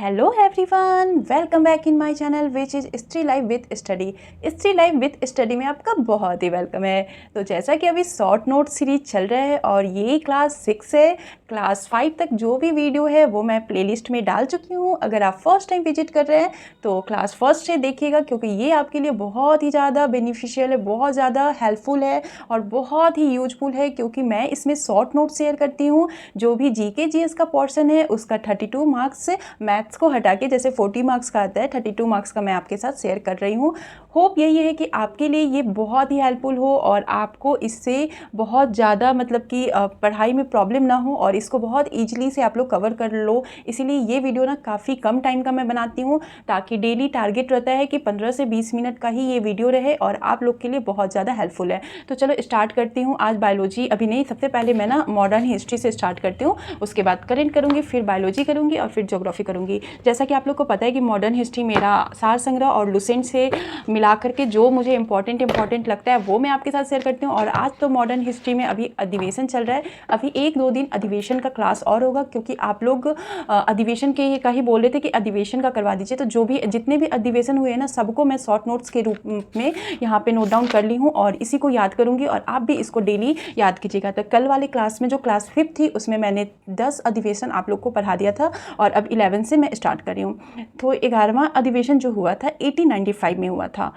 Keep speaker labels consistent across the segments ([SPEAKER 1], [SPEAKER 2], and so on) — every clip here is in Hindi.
[SPEAKER 1] Hello everyone, welcome back in my channel which is history live with study. History live with study में आपका बहुत ही वेलकम है। तो जैसा कि अभी शॉर्ट नोट सीरीज चल रहा है और ये क्लास 6 है, क्लास 5 तक जो भी वीडियो है वो मैं प्लेलिस्ट में डाल चुकी हूँ। अगर आप फर्स्ट टाइम विजिट कर रहे हैं तो क्लास फर्स्ट से देखिएगा, क्योंकि ये आपके लिए बहुत ही ज़्यादा बेनिफिशियल है, बहुत ज़्यादा हेल्पफुल है और बहुत ही यूजफुल है, क्योंकि मैं इसमें शॉर्ट नोट शेयर करती हूँ। जो भी जीके जीएस का पोर्शन है उसका 32 मार्क्स से मैथ्स को हटा के जैसे 40 मार्क्स का आता है, 32 मार्क्स का मैं आपके साथ शेयर कर रही हूँ। होप यही है कि आपके लिए ये बहुत ही हेल्पफुल हो और आपको इससे बहुत ज़्यादा मतलब कि पढ़ाई में प्रॉब्लम ना हो और इसको बहुत ईजिली से आप लोग कवर कर लो। इसीलिए ये वीडियो ना काफ़ी कम टाइम का मैं बनाती हूँ, ताकि डेली टारगेट रहता है कि 15 से 20 मिनट का ही ये वीडियो रहे और आप लोग के लिए बहुत ज़्यादा हेल्पफुल है। तो चलो स्टार्ट करती हूँ। आज बायोलॉजी अभी नहीं, सबसे पहले मैं ना मॉडर्न हिस्ट्री से स्टार्ट करती हूँ, उसके बाद करेंट करूँगी, फिर बायोलॉजी करूँगी और फिर ज्योग्राफी करूँगी। जैसा कि आप लोग को पता है कि मॉडर्न हिस्ट्री मेरा सार संग्रह और लुसेंट से मिला करके जो मुझे इंपॉर्टेंट लगता है वो मैं आपके साथ शेयर करती हूँ। और आज तो मॉडर्न हिस्ट्री में अभी अधिवेशन चल रहा है, अभी 1-2 दिन अधिवेशन का क्लास और होगा, क्योंकि आप लोग अधिवेशन के का ही बोल रहे थे कि अधिवेशन का करवा दीजिए। तो जो भी जितने भी अधिवेशन हुए हैं ना, सबको मैं शॉर्ट नोट्स के रूप में यहाँ पे नोट डाउन कर ली हूँ और इसी को याद करूँगी और आप भी इसको डेली याद कीजिएगा। तो कल वाले क्लास में जो क्लास 5 थी उसमें मैंने 10 अधिवेशन आप लोग को पढ़ा दिया था और अब 11 से मैं स्टार्ट कर रही हूँ। तो 11वां अधिवेशन जो हुआ था 1895 में हुआ था।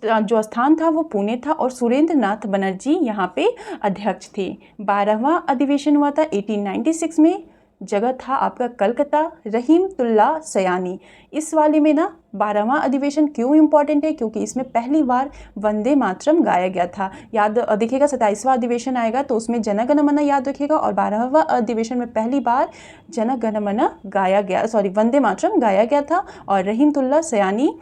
[SPEAKER 1] जो स्थान था वो पुणे था और सुरेंद्र नाथ बनर्जी यहाँ पे अध्यक्ष थे। 12वां अधिवेशन हुआ था 1896 में, जगह था आपका कलकत्ता, रहीमतुल्ला सयानी। इस वाले में ना 12वां अधिवेशन क्यों इम्पॉर्टेंट है, क्योंकि इसमें पहली बार वंदे मातरम गाया गया था। याद देखिएगा, 27वां अधिवेशन आएगा तो उसमें जन गण मन याद रखिएगा और 12वां अधिवेशन में पहली बार जन गण मन गाया गया, वंदे मातरम गाया गया था और रहीमतुल्ला सयानी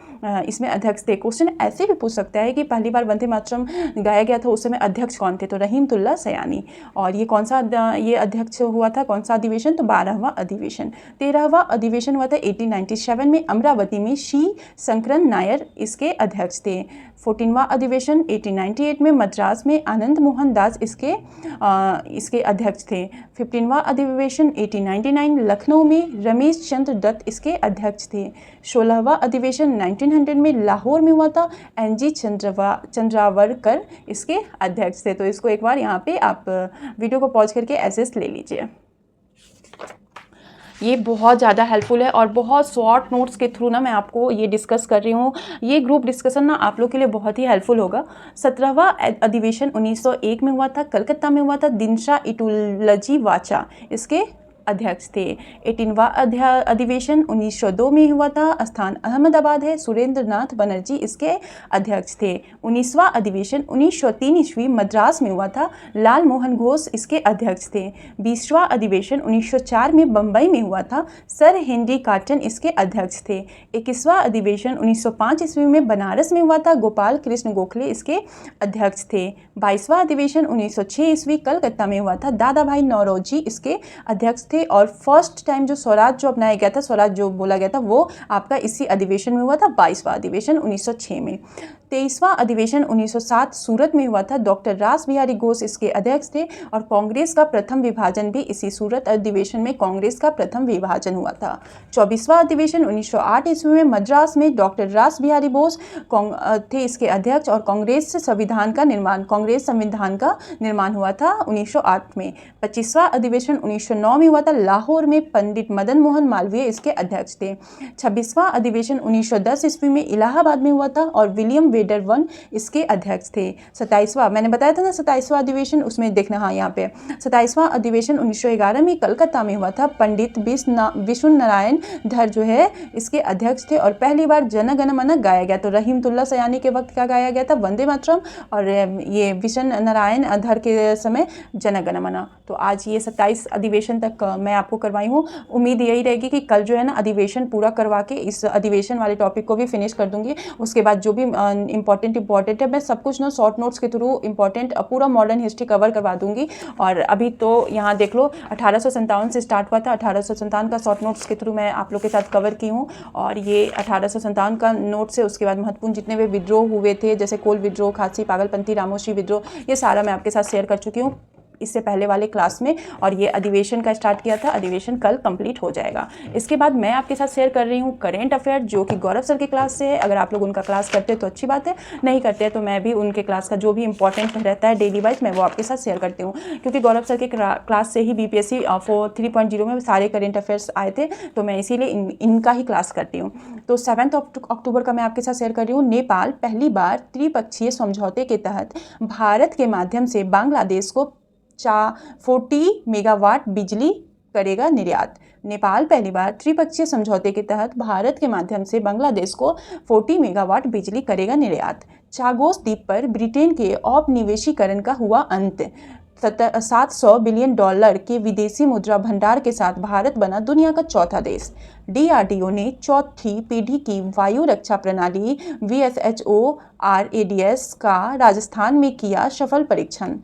[SPEAKER 1] इसमें अध्यक्ष थे। क्वेश्चन ऐसे भी पूछ सकता है कि पहली बार वंदे मातरम गाया गया था, उस समय अध्यक्ष कौन थे, तो रहीमतुल्ला सयानी। और ये कौन सा ये अध्यक्ष हुआ था, कौन सा अधिवेशन, तो 12वां अधिवेशन। 13वां अधिवेशन हुआ था 1897 में, अमरावती में सी शंकरन नायर इसके अध्यक्ष थे। 14वां अधिवेशन 1898 में, मद्रास में आनंद मोहन दास इसके अध्यक्ष थे। 15वां अधिवेशन 1899 लखनऊ में रमेश चंद्र दत्त इसके अध्यक्ष थे। 16वां अधिवेशन 1900 में लाहौर में हुआ था, NG चंद्रावरकर इसके अध्यक्ष थे। तो इसको एक बार यहाँ पे आप वीडियो को पॉज करके एसेस ले लीजिए। ये बहुत ज़्यादा हेल्पफुल है और बहुत शॉर्ट नोट्स के थ्रू ना मैं आपको ये डिस्कस कर रही हूँ। ये ग्रुप डिस्कशन ना आप लोग के लिए बहुत ही हेल्पफुल होगा। 17वां अधिवेशन 1901 में हुआ था, कलकत्ता में हुआ था, दिनशा इटुलजी वाचा इसके अध्यक्ष थे। 18वां अधिवेशन 1902 में हुआ था, स्थान अहमदाबाद है, सुरेंद्र नाथ बनर्जी इसके अध्यक्ष थे। 19वां अधिवेशन 1903 ईस्वी मद्रास में हुआ था, लाल मोहन घोष इसके अध्यक्ष थे। 20वां अधिवेशन 1904 में बम्बई में हुआ था, सर हेनरी कॉटन इसके अध्यक्ष थे। 21वां अधिवेशन 1905 ईस्वी में बनारस में हुआ था, गोपाल कृष्ण गोखले इसके अध्यक्ष थे। 22वां अधिवेशन 1906 ईस्वी कलकत्ता में हुआ था, दादा भाई नौरोजी इसके अध्यक्ष थे। और फर्स्ट टाइम जो स्वराज जो अपनाया गया था, स्वराज जो बोला गया था, वो आपका इसी अधिवेशन में हुआ था, 22वां अधिवेशन 1906 में। 23वां अधिवेशन 1907 सूरत में हुआ था, डॉक्टर रास बिहारी घोष इसके अध्यक्ष थे और कांग्रेस का प्रथम विभाजन भी इसी सूरत अधिवेशन में कांग्रेस का प्रथम विभाजन हुआ था। 24वां अधिवेशन 1908 ईस्वी में मद्रास में डॉक्टर रास बिहारी बोस थे इसके अध्यक्ष और कांग्रेस संविधान का निर्माण हुआ था 1908 में। 25वां अधिवेशन 1909 में हुआ था, लाहौर में पंडित मदन मोहन मालवीय इसके अध्यक्ष थे। 26वां अधिवेशन 1910 ईस्वी में इलाहाबाद में हुआ था और विलियम वेडरवन इसके अध्यक्ष थे। 27वां मैंने बताया था ना, 27वां अधिवेशन, उसमें देखना, हाँ यहाँ पे 27वां अधिवेशन 1911 में कलकत्ता में हुआ था, पंडित विष्णु नारायण धर जो है इसके अध्यक्ष थे और पहली बार जन गण मन गाया गया। तो रहीमतुल्ला सयानी के वक्त क्या गाया गया था, वंदे मातरम, और ये विष्णु नारायण धर के समय जन गण मन। तो आज ये 27 अधिवेशन तक मैं आपको करवाई हूँ। उम्मीद यही रहेगी कि कल जो है ना अधिवेशन पूरा करवा के इस अधिवेशन वाले टॉपिक को भी फिनिश कर दूंगी। उसके बाद जो भी इंपॉर्टेंट है मैं सब कुछ ना शॉर्ट नोट्स के थ्रू इंपॉर्टेंट पूरा मॉडर्न हिस्ट्री कवर करवा दूंगी। और अभी तो यहाँ देख लो 1857 से स्टार्ट हुआ था, 1857 का शॉर्ट नोट्स के थ्रू मैं आप लोग के साथ कवर की हूँ। और ये 1857 का नोट से उसके बाद महत्वपूर्ण जितने भी विद्रोह हुए थे, जैसे कोल विद्रोह, खासी, पागलपंथी, रामोशी विद्रोह, ये सारा मैं आपके साथ शेयर कर चुकी हूँ। इससे पहले वाले क्लास में, और ये अधिवेशन का स्टार्ट किया था। अधिवेशन कल कंप्लीट हो जाएगा। इसके बाद मैं आपके साथ शेयर कर रही हूँ करेंट अफेयर, जो कि गौरव सर के क्लास से है। अगर आप लोग उनका क्लास करते हैं तो अच्छी बात है, नहीं करते हैं तो मैं भी उनके क्लास का जो भी इंपॉर्टेंट रहता है डेली वाइज मैं वो आपके साथ शेयर करती हूँ, क्योंकि गौरव सर के क्लास से ही BPSC 3.0 में सारे करेंट अफेयर्स आए थे, तो मैं इसीलिए इनका ही क्लास करती हूँ। तो 7 अक्टूबर का मैं आपके साथ शेयर कर रही हूँ। नेपाल पहली बार त्रिपक्षीय समझौते के तहत भारत के माध्यम से बांग्लादेश को 40 मेगावाट बिजली करेगा निर्यात। नेपाल पहली बार त्रिपक्षीय समझौते के तहत भारत के माध्यम से बांग्लादेश को 40 मेगावाट बिजली करेगा निर्यात। चागोस द्वीप पर ब्रिटेन के औपनिवेशीकरण का हुआ अंत। 700 बिलियन डॉलर के विदेशी मुद्रा भंडार के साथ भारत बना दुनिया का चौथा देश। DRDO ने चौथी पीढ़ी की वायु रक्षा प्रणाली VSHORADS का राजस्थान में किया सफल परीक्षण।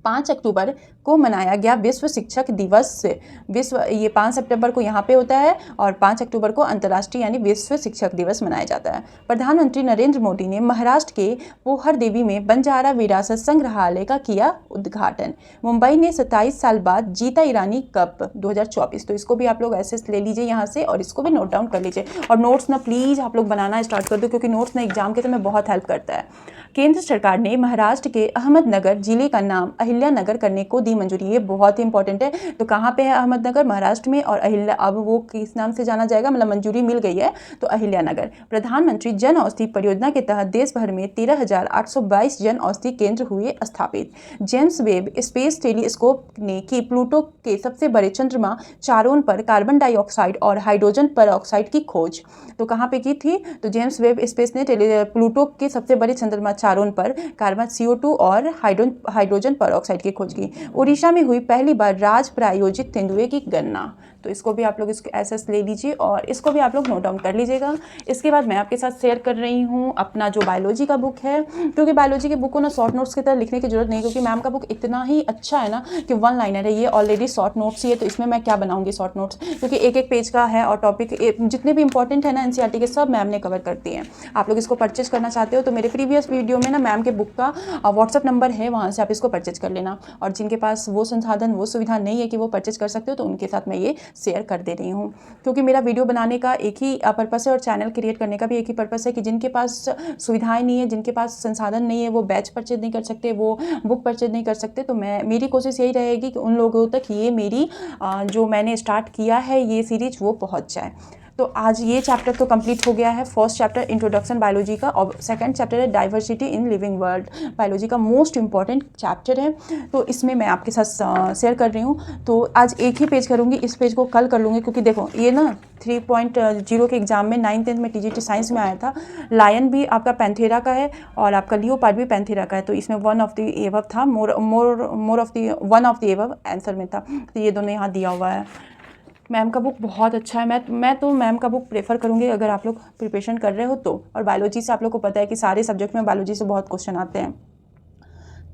[SPEAKER 1] 5 अक्टूबर को मनाया गया विश्व शिक्षक दिवस। ये 5 सितंबर को यहाँ पे होता है और 5 अक्टूबर को अंतर्राष्ट्रीय यानी विश्व शिक्षक दिवस मनाया जाता है। प्रधानमंत्री नरेंद्र मोदी ने महाराष्ट्र के पोहर देवी में बंजारा विरासत संग्रहालय का किया उद्घाटन। मुंबई ने 27 साल बाद जीता ईरानी कप 2024। तो इसको भी आप लोग ऐसे ले लीजिए यहाँ से, और इसको भी नोट डाउन कर लीजिए। और नोट्स ना प्लीज़ आप लोग बनाना स्टार्ट कर दो, क्योंकि नोट्स ना एग्जाम के समय बहुत हेल्प करता है। केंद्र सरकार ने महाराष्ट्र के अहमदनगर जिले का नाम अहिल्यानगर करने को दी मंजूरी। ये बहुत ही इंपॉर्टेंट है। तो कहाँ पे है अहमदनगर? महाराष्ट्र में। और अहिल्या अब वो किस नाम से जाना जाएगा, मतलब मंजूरी मिल गई है तो अहिल्यानगर। प्रधानमंत्री जन औषधि परियोजना के तहत देश भर में 13,822 जन औषधि केंद्र हुए स्थापित। जेम्स वेब स्पेस टेलीस्कोप ने की प्लूटो के सबसे बड़े चंद्रमा चारोन पर कार्बन डाइऑक्साइड और हाइड्रोजन परऑक्साइड की खोज। तो कहाँ पे की थी? तो जेम्स वेब स्पेस ने प्लूटो के सबसे बड़े चंद्रमा चारोन पर कार्बन CO2 और हाइड्रोजन परऑक्साइड की खोज की। उड़ीसा में हुई पहली बार राज्य प्रायोजित तेंदुए की गणना। तो इसको भी आप लोग इसको एसएस ले लीजिए और इसको भी आप लोग नोट डाउन कर लीजिएगा। इसके बाद मैं आपके साथ शेयर कर रही हूँ अपना जो बायोलॉजी का बुक है, क्योंकि बायोलॉजी के बुक को ना शॉर्ट नोट्स की तरह लिखने की जरूरत नहीं, क्योंकि मैम का बुक इतना ही अच्छा है ना कि 1 लाइनर है। ये ऑलरेडी शॉर्ट नोट्स ही है, तो इसमें मैं क्या बनाऊंगी शॉर्ट नोट्स, क्योंकि एक एक पेज का है और टॉपिक जितने भी इंपॉर्टेंट है ना NCERT के सब मैम ने कवर करती हैं। आप लोग इसको परचेज करना चाहते हो तो मेरे प्रीवियस वीडियो में ना मैम के बुक का व्हाट्सअप नंबर है, वहाँ से आप इसको परचेज कर लेना। और जिनके पास वो संसाधन वो सुविधा नहीं है कि वो परचेज कर सकते हो, तो उनके साथ मैं ये शेयर कर दे रही हूँ। क्योंकि मेरा वीडियो बनाने का एक ही पर्पस है और चैनल क्रिएट करने का भी एक ही पर्पस है कि जिनके पास सुविधाएं नहीं है, जिनके पास संसाधन नहीं है, वो बैच परचेज नहीं कर सकते, वो बुक परचेज नहीं कर सकते। तो मेरी कोशिश यही रहेगी कि उन लोगों तक ये मेरी जो मैंने स्टार्ट किया है ये सीरीज वो पहुँच जाए। तो आज ये चैप्टर तो कंप्लीट हो गया है। फर्स्ट चैप्टर इंट्रोडक्शन बायोलॉजी का, और सेकंड चैप्टर है diversity in living world. Biology का मोस्ट इंपॉर्टेंट चैप्टर है, तो इसमें मैं आपके साथ शेयर कर रही हूँ। तो आज एक ही पेज करूँगी, इस पेज को कल कर लूँगी, क्योंकि देखो ये ना 3.0 के एग्जाम में 9th-10th में TGT साइंस में आया था। लायन भी आपका पैंथेरा का है और आपका लियोपार्ड भी पैंथेरा का है, तो इसमें वन ऑफ द एबव था, one of the above answer में था। तो ये दोनों यहाँ दिया हुआ है। मैम का बुक बहुत अच्छा है। मैं तो मैम का बुक प्रेफर करूँगी अगर आप लोग प्रिपरेशन कर रहे हो तो। और बायोलॉजी से आप लोग को पता है कि सारे सब्जेक्ट में बायोलॉजी से बहुत क्वेश्चन आते हैं।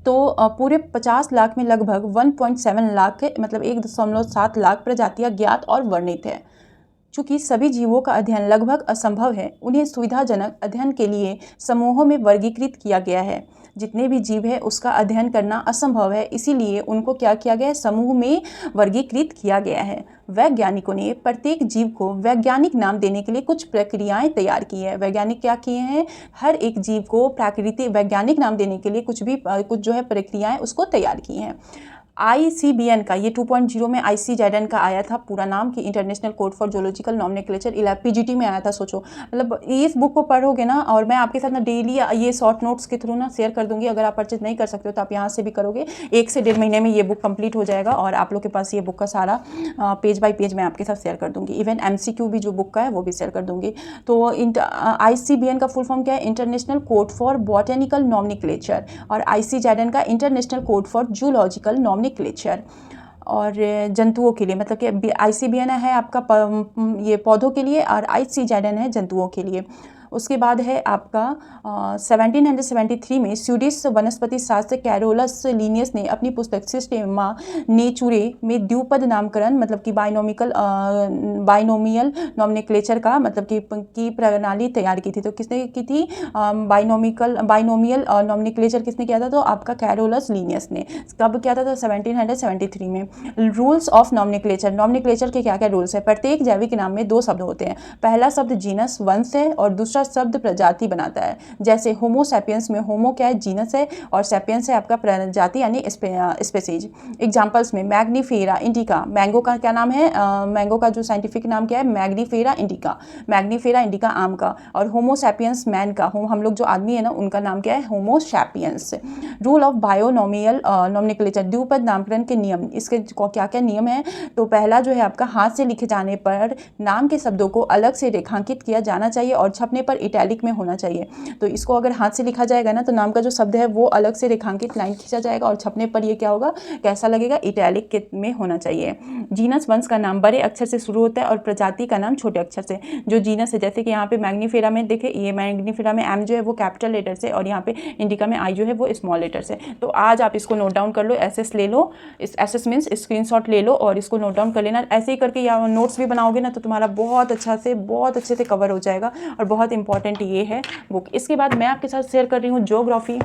[SPEAKER 1] तो पूरे 50 लाख में लगभग 1.7 लाख के मतलब 1.7 लाख प्रजातियाँ ज्ञात और वर्णित है। चूँकि सभी जीवों का अध्ययन लगभग असंभव है, उन्हें सुविधाजनक अध्ययन के लिए समूहों में वर्गीकृत किया गया है। जितने भी जीव है उसका अध्ययन करना असंभव है, इसीलिए उनको क्या किया गया है? समूह में वर्गीकृत किया गया है। वैज्ञानिकों ने प्रत्येक जीव को वैज्ञानिक नाम देने के लिए कुछ प्रक्रियाएं तैयार की है। वैज्ञानिक क्या किए हैं? हर एक जीव को प्राकृतिक वैज्ञानिक नाम देने के लिए कुछ जो है प्रक्रियाएं उसको तैयार की हैं। ICBN का ये 2.0 में ICJN का आया था पूरा नाम, कि international code for zoological nomenclature. PGT में आया था। सोचो, मतलब इस बुक को पढ़ोगे ना, और मैं आपके साथ ना डेली ये शॉर्ट नोट्स के थ्रू ना शेयर कर दूंगी। अगर आप परचेज नहीं कर सकते हो तो आप यहाँ से भी करोगे। 1 से 1.5 महीने में ये बुक कंप्लीट हो जाएगा और आप लोग के पास ये बुक का सारा पेज बाय पेज मैं आपके साथ शेयर कर दूंगी। इवन MCQ भी जो बुक का है वो भी शेयर कर दूंगी। तो ICBN का फुल फॉर्म क्या है? International code for botanical nomenclature. और ICJN का international code for zoological nomenclature. और जंतुओं के लिए, मतलब कि ICBN है आपका ये पौधों के लिए और ICJN है जंतुओं के लिए। उसके बाद है आपका 1773 में स्वीडिश वनस्पति शास्त्र कैरोलस लिनियस ने अपनी पुस्तक सिस्टेमा नेचुरे में द्विपद नामकरण मतलब कि बाइनोमियल नॉमेनक्लेचर का मतलब कि प्रणाली तैयार की थी। तो किसने की थी? बाइनोमियल नॉमेनक्लेचर किसने किया था? तो आपका कैरोलस लिनियस ने। कब किया था? तो 1773 में। रूल्स ऑफ नॉमेनक्लेचर, नॉमेनक्लेचर के क्या क्या रूल्स है? प्रत्येक जैविक नाम में दो शब्द होते हैं। पहला शब्द जीनस वंश है और दूसरा शब्द प्रजाति बनाता है। जैसे होमो सैपियंस में होमो क्या है? जीनस है और सैपियंस है आपका प्रजाति यानी स्पेसीज। एग्जांपल्स में मैग्नीफेरा इंडिका, मैंगो का क्या नाम है? मैंगो का जो साइंटिफिक नाम क्या है? मैग्नीफेरा इंडिका, मैग्नीफेरा इंडिका आम का। और होमो सैपियंस मैन का, हम लोग जो आदमी है ना उनका नाम क्या है? Homo sapiens. Rule of binomial nomenclature, द्विपद नामकरण के नियम, इसके क्या क्या नियम है? तो पहला जो है आपका हाथ से लिखे जाने पर नाम के शब्दों को अलग से रेखांकित किया जाना चाहिए और छपने पर इटैलिक में होना चाहिए। तो इसको अगर हाथ से लिखा जाएगा ना तो नाम का जो शब्द है वो अलग से रेखांकित लाइन खींचा जाएगा और छपने पर ये क्या होगा? कैसा लगेगा? इटैलिक में होना चाहिए। जीनस वंश का नाम बड़े अक्षर से शुरू होता है और प्रजाति का नाम छोटे अक्षर से। जो जीनस है जैसे कि यहाँ पे मैग्नीफेरा में देखे, ये मैग्नीफेरा में एम जो है वो कैपिटल लेटर से और यहाँ पे इंडिका में आई जो है वो स्मॉल लेटर से। तो आज आप इसको नोट डाउन कर लो, एसएस ले लो, एसएस मीन्स स्क्रीनशॉट ले लो और इसको नोट डाउन कर लेना। ऐसे ही करके या नोट्स भी बनाओगे ना तो तुम्हारा बहुत अच्छे से कवर हो जाएगा और बहुत इंपॉर्टेंट ये है बुक। इसके बाद मैं आपके साथ शेयर कर रही हूँ ज्योग्राफी,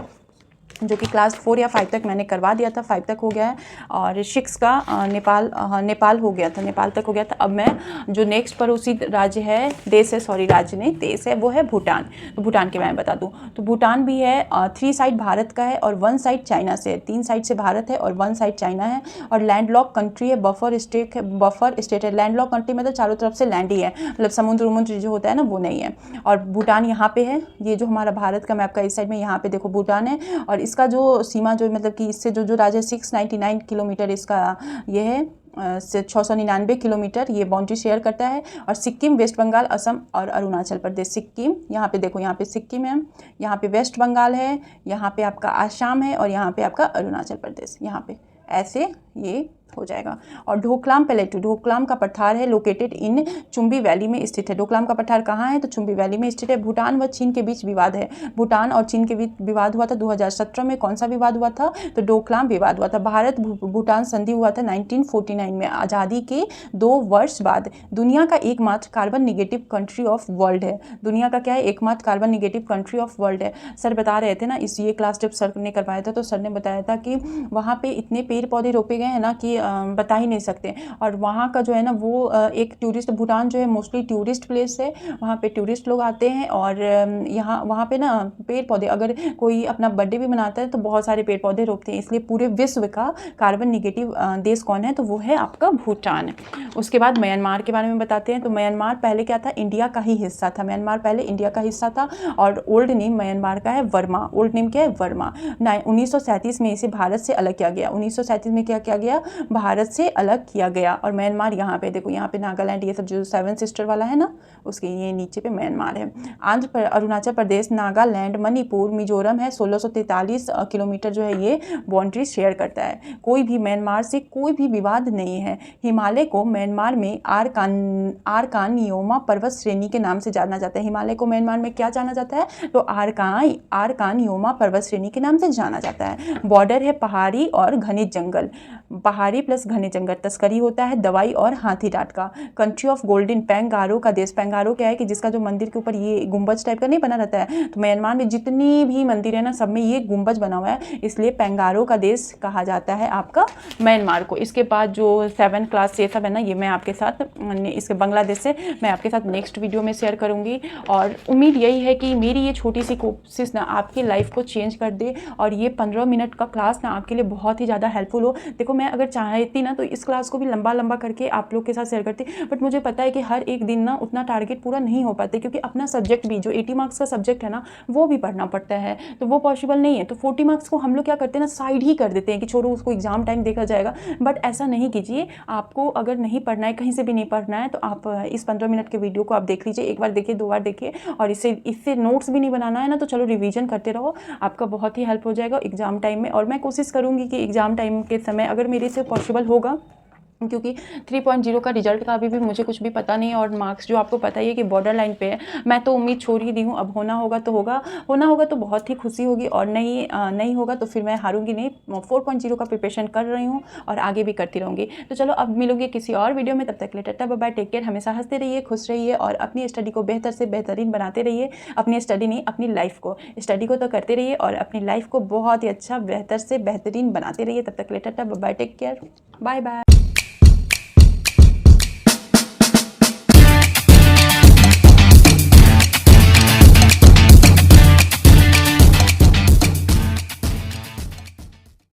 [SPEAKER 1] जो कि क्लास 4 या 5 तक मैंने करवा दिया था, 5 तक हो गया है और 6 का नेपाल हो गया था, नेपाल तक हो गया था। अब मैं जो नेक्स्ट पड़ोसी राज्य है, देश है, सॉरी राज्य नहीं देश है, वो है भूटान। तो भूटान के बारे में बता दूं तो भूटान भी है 3 साइड भारत का है और 1 साइड चाइना से है। 3 साइड से भारत है और 1 साइड चाइना है और लैंडलॉक कंट्री है, बफर स्टेट है। लैंडलॉक कंट्री मतलब चारों तरफ से लैंड ही है, मतलब समुद्र जो होता है ना वो नहीं है। और भूटान यहाँ पे है, ये जो हमारा भारत का मैप का इस साइड में यहाँ पे देखो भूटान है और इसका जो सीमा जो मतलब कि इससे जो राज्य 699 किलोमीटर इसका ये है 699 किलोमीटर ये बाउंड्री शेयर करता है। और सिक्किम, वेस्ट बंगाल, असम और अरुणाचल प्रदेश। सिक्किम यहाँ पे देखो, यहाँ पे सिक्किम है, यहाँ पे वेस्ट बंगाल है, यहाँ पे आपका आसाम है और यहाँ पे आपका अरुणाचल प्रदेश। यहाँ पे ऐसे ये हो जाएगा। और ढोकलाम प्लेटू, ढोकलाम का पठार है, लोकेटेड इन चुम्बी वैली में स्थित है। ढोकलाम का पठार कहाँ है? तो चुम्बी वैली में स्थित है। भूटान व चीन के बीच विवाद है, भूटान और चीन के बीच विवाद हुआ था 2017 में। कौन सा विवाद हुआ था? तो ढोकलाम विवाद हुआ था। भारत भूटान संधि हुआ था 1949 में, आज़ादी के 2 वर्ष बाद। दुनिया का एकमात्र carbon negative country of world है, दुनिया का क्या है? एकमात्र carbon negative country of world है। सर बता रहे थे ना ये क्लास जब सर ने करवाया था तो सर ने बताया था कि वहाँ पे इतने पेड़ पौधे रोपे गए हैं ना कि बता ही नहीं सकते। और वहाँ का जो है ना वो एक टूरिस्ट, भूटान जो है मोस्टली टूरिस्ट प्लेस है, वहाँ पे टूरिस्ट लोग आते हैं और यहाँ वहाँ पे ना पेड़ पौधे, अगर कोई अपना बर्थडे भी मनाता है तो बहुत सारे पेड़ पौधे रोपते हैं। इसलिए पूरे विश्व का कार्बन निगेटिव देश कौन है? तो वो है आपका भूटान। उसके बाद म्यांमार के बारे में बताते हैं। तो म्यांमार पहले क्या था? इंडिया का ही हिस्सा था। म्यांमार पहले इंडिया का हिस्सा था और ओल्ड नेम म्यांमार का है वर्मा। ओल्ड नेम क्या है? वर्मा। 1937 में इसे भारत से अलग किया गया। 1937 में क्या किया गया? भारत से अलग किया गया। और म्यांमार यहाँ पे देखो, यहाँ पे नागालैंड ये सब जो 7 सिस्टर वाला है ना उसके ये नीचे पे म्यांमार है। अरुणाचल प्रदेश, नागालैंड, मणिपुर, मिजोरम है। 1643 किलोमीटर जो है ये बाउंड्री शेयर करता है। कोई भी म्यांमार से कोई भी विवाद नहीं है। हिमालय को म्यांमार में आरकानियोमा पर्वत श्रेणी के नाम से जाना जाता है। हिमालय को म्यांमार में क्या जाना जाता है? तो आरकानियोमा पर्वत श्रेणी के नाम से जाना जाता है। बॉर्डर है पहाड़ी और घने जंगल, पहाड़ी प्लस घने जंगल। तस्करी होता है दवाई और हाथी डांट का। कंट्री ऑफ गोल्डन, पेंगारो का देश। पेंगारो क्या है कि जिसका जो मंदिर के ऊपर ये गुंबज टाइप का नहीं बना रहता है, तो म्यांमार में जितनी भी मंदिर है ना सब में ये गुंबज बना हुआ है, इसलिए पेंगारो का देश कहा जाता है आपका म्यांमार को। इसके बाद जो 7 क्लास ये सब है ना ये मैं आपके साथ इसके बांग्लादेश से मैं आपके साथ नेक्स्ट वीडियो में शेयर करूँगी। और उम्मीद यही है कि मेरी ये छोटी सी कोशिश ना आपकी लाइफ को चेंज कर दे और ये 15 मिनट का क्लास ना आपके लिए बहुत ही ज़्यादा हेल्पफुल हो। देखो मैं अगर चाहती ना तो इस क्लास को भी लंबा करके आप लोग के साथ शेयर करती, बट मुझे पता है कि हर एक दिन ना उतना टारगेट पूरा नहीं हो पाते, क्योंकि अपना सब्जेक्ट भी जो 80 मार्क्स का सब्जेक्ट है ना वो भी पढ़ना पड़ता है, तो वो पॉसिबल नहीं है। तो 40 मार्क्स को हम लोग क्या करते हैं ना साइड ही कर देते हैं कि छोड़ो उसको एग्जाम टाइम देखा जाएगा, बट ऐसा नहीं कीजिए। आपको अगर नहीं पढ़ना है, कहीं से भी नहीं पढ़ना है, तो आप इस 15 मिनट के वीडियो को आप देख लीजिए, एक बार देखिए, 2 बार देखिए, और इससे नोट्स भी नहीं बनाना है ना तो चलो रिवीजन करते रहो, आपका बहुत ही हेल्प हो जाएगा एग्जाम टाइम में। और मैं कोशिश करूँगी कि एग्जाम टाइम के समय अगर मेरे से पॉसिबल होगा क्योंकि 3.0 का रिजल्ट का अभी भी मुझे कुछ भी पता नहीं है और मार्क्स जो आपको पता ही है कि बॉर्डर लाइन पे है। मैं तो उम्मीद छोड़ ही दी हूँ, अब होना होगा तो होगा, होना होगा तो बहुत ही खुशी होगी और नहीं होगा तो फिर मैं हारूंगी नहीं। 4.0 का प्रिपरेशन कर रही हूँ और आगे भी करती रहूँगी। तो चलो अब मिलूंगी किसी और वीडियो में, तब तक के लिए tata bye bye, take care, हमेशा हंसते रहिए, खुश रहिए और अपनी स्टडी को बेहतर से बेहतरीन बनाते रहिए। अपनी स्टडी नहीं, अपनी लाइफ को, स्टडी को तो करते रहिए और अपनी लाइफ को बहुत ही अच्छा बेहतर से बेहतरीन बनाते रहिए। तब तक के लिए tata bye bye, take care, bye bye.